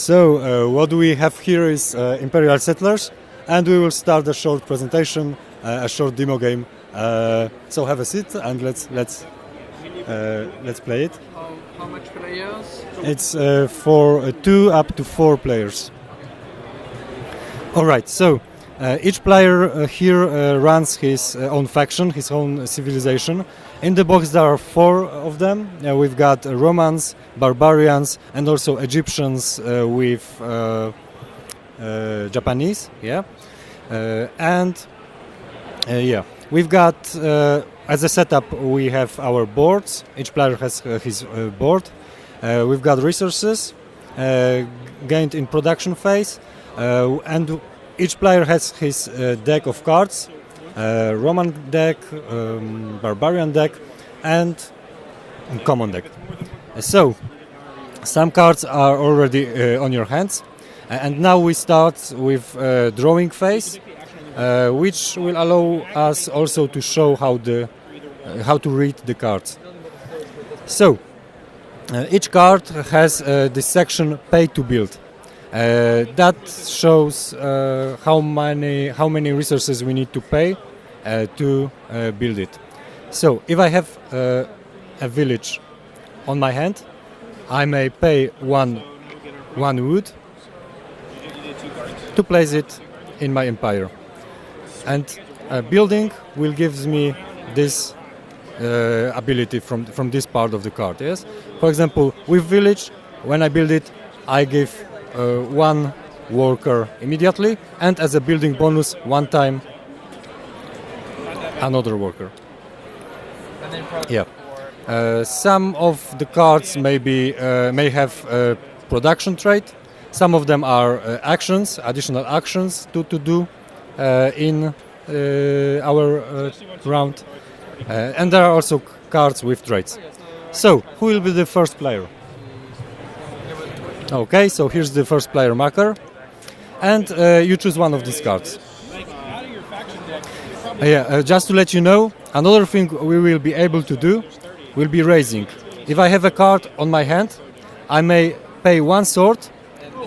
So what we have here is Imperial Settlers, and we will start a short presentation, a short demo game. So have a seat and let's play it. How much players? It's for 2 up to 4 players. All right. So each player here runs his own faction, his own civilization. In the box there are 4 of them. We've got Romans, barbarians, and also Egyptians with Japanese. Yeah, we've got as a setup we have our boards. Each player has his board. We've got resources gained in production phase, and each player has his deck of cards. Roman deck, barbarian deck, and common deck. So, some cards are already on your hands, and now we start with drawing phase, which will allow us also to show how to read the cards. So, each card has this section "Pay to Build." That shows how many resources we need to pay to build it. So if I have a village on my hand, I may pay one wood to place it in my empire, and building will give me this ability from this part of the card. Yes, for example, with village, when I build it, I give 1 worker immediately, and as a building bonus, 1 time another worker. Yeah. Some of the cards may have production trait. Some of them are actions, additional actions to do in our round, and there are also cards with traits. So, who will be the first player? Okay, so here's the first player marker, and you choose one of these cards. Just to let you know, another thing we will be able to do will be raising. If I have a card on my hand, I may pay 1 sword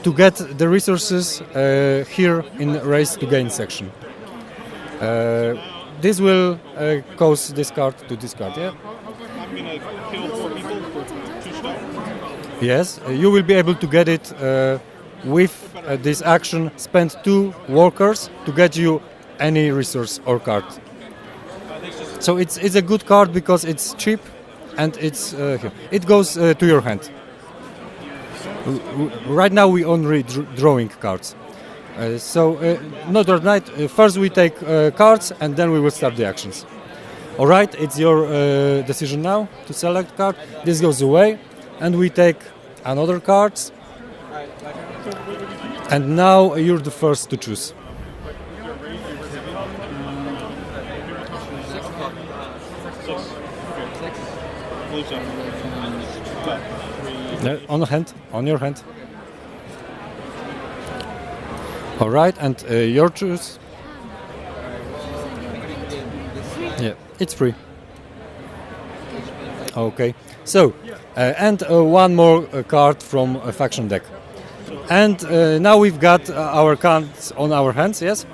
to get the resources here in Raise to Gain section. This will cause this card to discard, yeah? Yes, you will be able to get it with this action. Spend 2 workers to get you any resource or card. So it's a good card because it's cheap and it goes to your hand. Right now we only drawing cards. Not overnight. First we take cards and then we will start the actions. All right, it's your decision now to select card. This goes away. And we take another card, and now you're the first to choose. On your hand. All right, and your choose. Yeah, it's free. Okay, so and 1 more card from a faction deck, and now we've got our cards on our hands. Yes,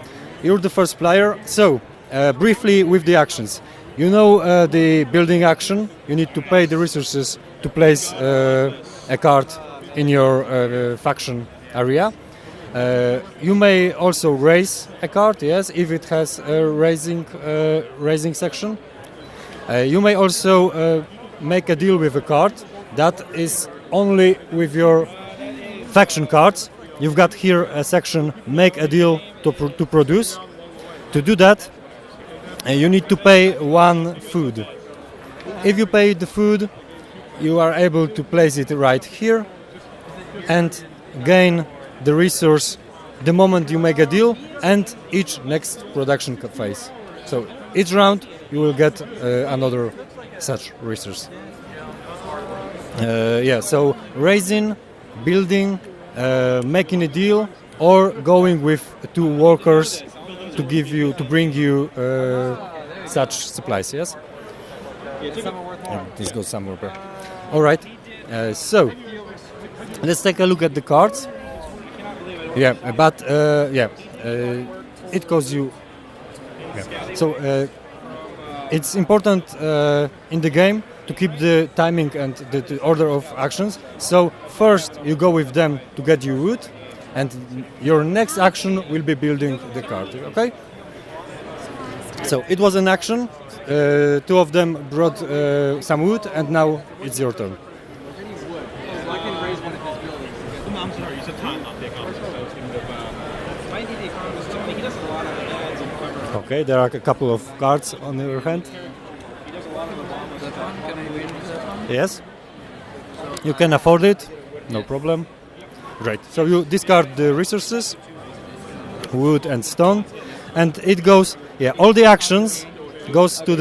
you're the first player. So briefly with the actions, you know the building action. You need to pay the resources to place a card in your faction area. You may also raise a card. Yes, if it has a raising section. You may also make a deal with a card that is only with your faction cards. You've got here a section make a deal to produce. To do that, you need to pay 1 food. If you pay the food, you are able to place it right here and gain the resource the moment you make a deal and each next production phase. So each round you will get another such resource. So raising, building, making a deal, or going with 2 workers to bring you such supplies. Yes. This goes somewhere. All right. So let's take a look at the cards. Yeah, but it costs you. Yeah. So it's important in the game to keep the timing and the order of actions. So first you go with them to get your wood, and your next action will be building the cart. Okay. So it was an action. Two of them brought some wood, and now it's your turn. I can raise one of his buildings. No, I'm sorry, you said time, not the economist. So I was thinking of. Might be the economist too. He does a lot of ads and cover. Okay, there are a couple of cards on your hand. He does a lot of Obama's. That one? Can I win that one? Yes, you can afford it, no problem. Great. So you discard the resources, wood and stone, and it goes. Yeah, all the actions goes to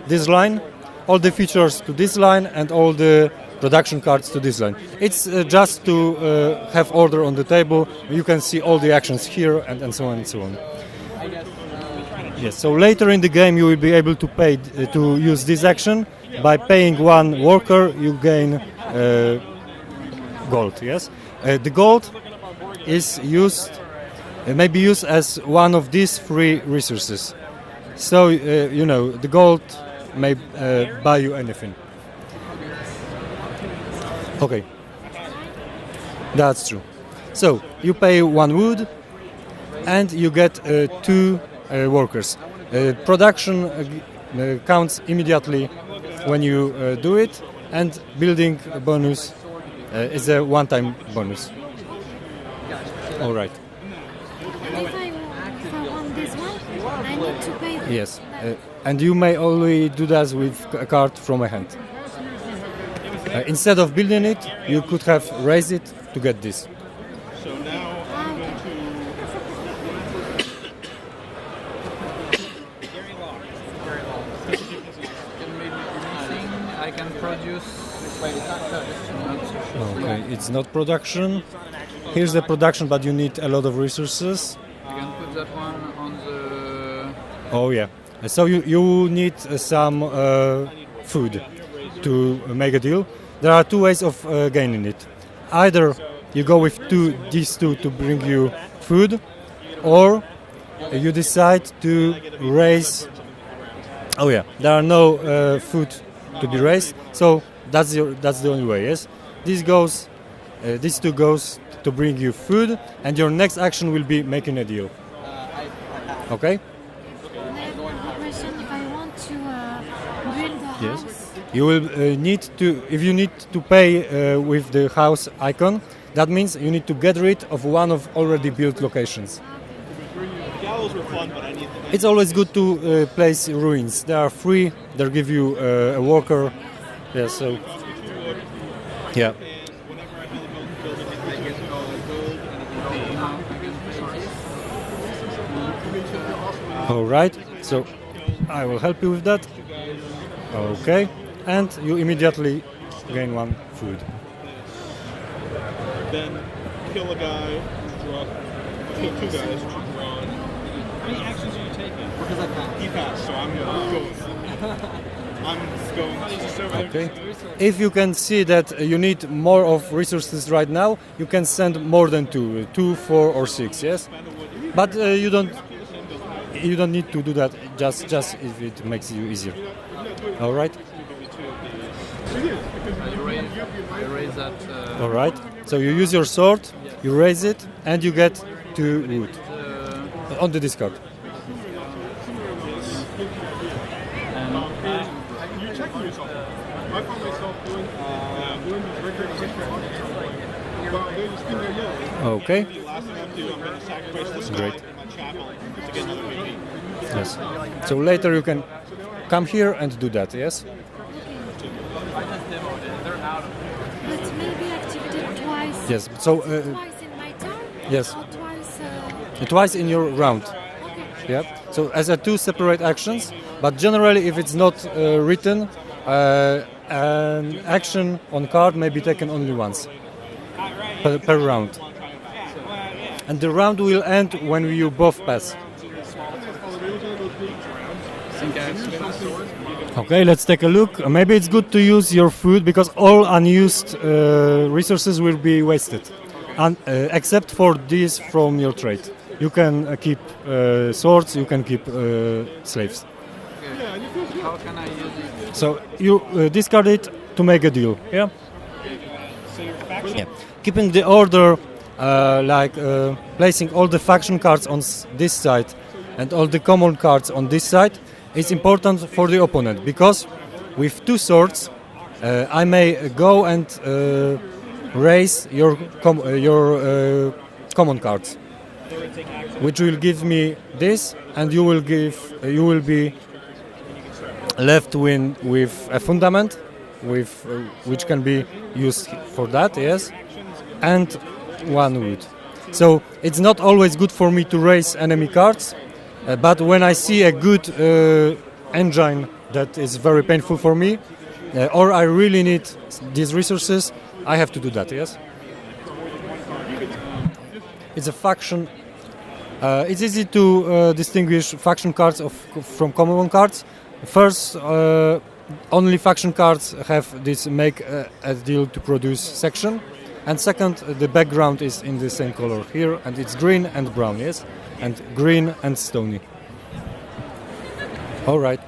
this line, all the features to this line, and all the production cards to this line. It's just to have order on the table. You can see all the actions here, and so on and so on. Yes. So later in the game, you will be able to pay to use this action. By paying one worker, you gain gold. Yes. The gold is used, may be used as one of these three resources. So the gold may buy you anything. Okay, that's true. So you pay one wood, and you get two workers. Production counts immediately when you do it, and building bonus is a one-time bonus. All right. If I want this one, I need to pay. Yes, and you may only do that with a card from a hand. Instead of building it, you could have raised it to get this. So now I'm going to. Gary Law. Can maybe anything I can produce. Okay, it's not production. Here's the production, but you need a lot of resources. I can put that one on the. Oh yeah. So you need some food to make a deal. There are two ways of gaining it. Either you go with these two to bring you food, or you decide to raise. Oh yeah, there are no food to be raised, so that's the only way. Yes, these two goes to bring you food, and your next action will be making a deal. Okay. And I have one question. If I want to build a Yes. house, You will need to, if you need to pay with the house icon, that means you need to get rid of one of already built locations. The gallows were fun, but I need the. It's always good to place ruins. They are free. They give you a worker. Yeah. So. Yeah. Whenever I build a building, I get gold and All right. So I will help you with that. Okay. And you immediately gain one food. then kill a guy, draw, kill two guys, draw. How many actions are you taking? Because I passed. He passed, so I'm going. I'm going. Okay. If you can see that you need more of resources right now, you can send more than 2, 4, or 6. Yes, but you don't need to do that. Just if it makes you easier. All right. I raise that. All right. So you use your sword, you raise it, and you get 2 wood on the discard. You're checking yourself. I found myself doing this thing there yellow. Okay. Last thing I'm doing, I'm going to sacrifice this guy Great. in my chapel to get another baby. Yes. So later you can come here and do that. Yes. but maybe activated twice. Yes. So Twice in my turn. yes. Or twice. Twice in your round. Okay. Yeah. So as a 2 separate actions, but generally if it's not written, an action on card may be taken only once per round. And the round will end when you both pass. Okay, let's take a look. Maybe it's good to use your food because all unused resources will be wasted. except for this from your trade. You can keep swords, you can keep slaves. Okay. How can I use it? So you discard it to make a deal. Yeah. Yeah. Keeping the order, placing all the faction cards on this side and all the common cards on this side is important for the opponent, because with two swords I may go and raise your common cards, which will give me this, and you will be left with a fundament, which can be used for that, yes, and one wood. So it's not always good for me to raise enemy cards, but when I see a good engine that is very painful for me, or I really need these resources, I have to do that, yes. It's a faction. It's easy to distinguish faction cards from common cards. First, only faction cards have this make a deal to produce section, and second, the background is in the same color here, and it's green and brown, yes, and green and stony. All right.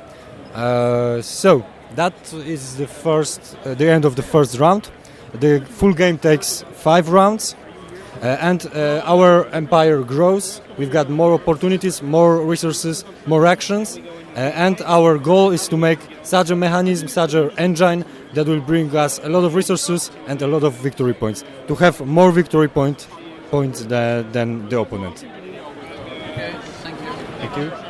So that is the end of the first round. The full game takes 5 rounds, and our empire grows. We've got more opportunities, more resources, more actions, and our goal is to make such a mechanism, such an engine that will bring us a lot of resources and a lot of victory points, to have more victory points than the opponent. Okay, thank you. Thank you.